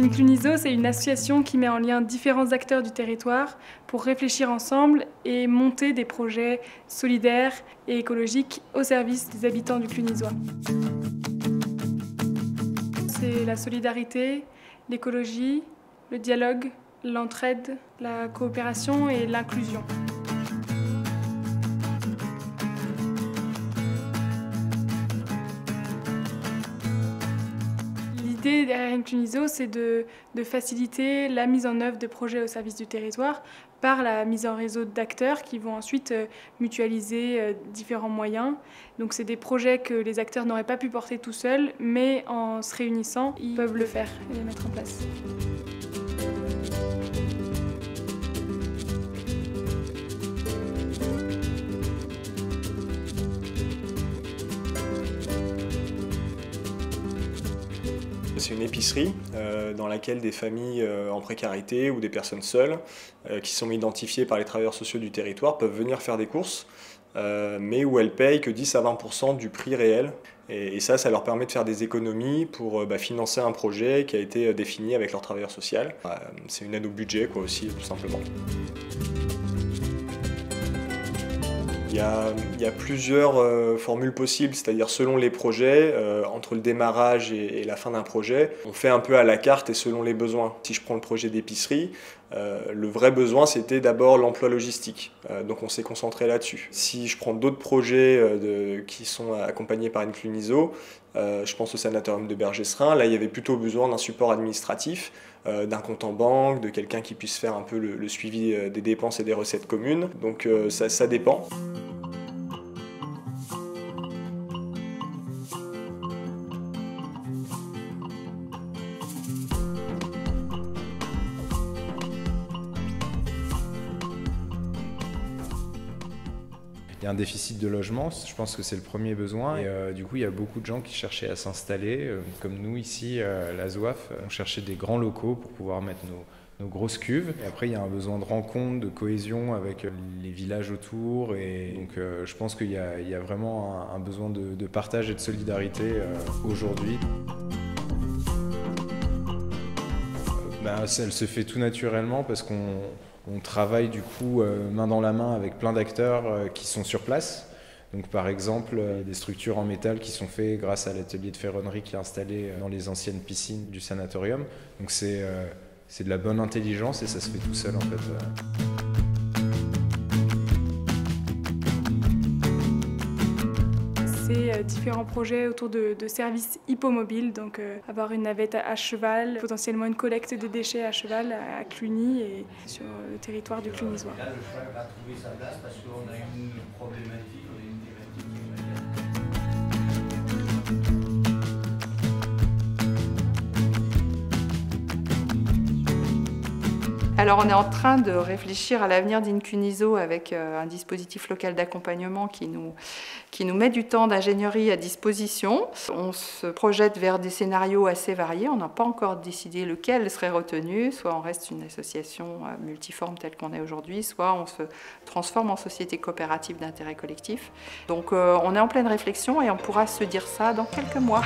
Inclunizo, c'est une association qui met en lien différents acteurs du territoire pour réfléchir ensemble et monter des projets solidaires et écologiques au service des habitants du Clunisois. C'est la solidarité, l'écologie, le dialogue, l'entraide, la coopération et l'inclusion. L'idée derrière Inclunizo, c'est de faciliter la mise en œuvre de projets au service du territoire par la mise en réseau d'acteurs qui vont ensuite mutualiser différents moyens. Donc c'est des projets que les acteurs n'auraient pas pu porter tout seuls, mais en se réunissant, ils peuvent le faire et les mettre en place. C'est une épicerie dans laquelle des familles en précarité ou des personnes seules qui sont identifiées par les travailleurs sociaux du territoire peuvent venir faire des courses, mais où elles payent que 10 à 20% du prix réel. Et ça leur permet de faire des économies pour financer un projet qui a été défini avec leur travailleur social. C'est une aide au budget aussi, tout simplement. Il y a plusieurs formules possibles, c'est-à-dire selon les projets, entre le démarrage et la fin d'un projet, on fait un peu à la carte et selon les besoins. Si je prends le projet d'épicerie, le vrai besoin c'était d'abord l'emploi logistique, donc on s'est concentré là-dessus. Si je prends d'autres projets qui sont accompagnés par Inclunizo, je pense au sanatorium de Bergestein, là il y avait plutôt besoin d'un support administratif, d'un compte en banque, de quelqu'un qui puisse faire un peu le suivi des dépenses et des recettes communes, donc ça dépend. Il y a un déficit de logement, je pense que c'est le premier besoin. Et du coup, il y a beaucoup de gens qui cherchaient à s'installer, comme nous ici, la ZOAF. On cherchait des grands locaux pour pouvoir mettre nos grosses cuves. Et après, il y a un besoin de rencontre, de cohésion avec les villages autour. Et donc, je pense qu'il y a vraiment un besoin de partage et de solidarité aujourd'hui. Elle se fait tout naturellement parce qu'on travaille du coup main dans la main avec plein d'acteurs qui sont sur place. Donc par exemple des structures en métal qui sont faites grâce à l'atelier de ferronnerie qui est installé dans les anciennes piscines du sanatorium. Donc c'est de la bonne intelligence et ça se fait tout seul en fait. Différents projets autour de services hippomobiles, donc avoir une navette à cheval, potentiellement une collecte des déchets à cheval à Cluny et sur le territoire du Clunisois. Là, le cheval va trouver sa place parce qu'on a une problématique, on a une thématique. Alors on est en train de réfléchir à l'avenir d'Inclunizo avec un dispositif local d'accompagnement qui nous met du temps d'ingénierie à disposition. On se projette vers des scénarios assez variés, on n'a pas encore décidé lequel serait retenu, soit on reste une association multiforme telle qu'on est aujourd'hui, soit on se transforme en société coopérative d'intérêt collectif. Donc on est en pleine réflexion et on pourra se dire ça dans quelques mois.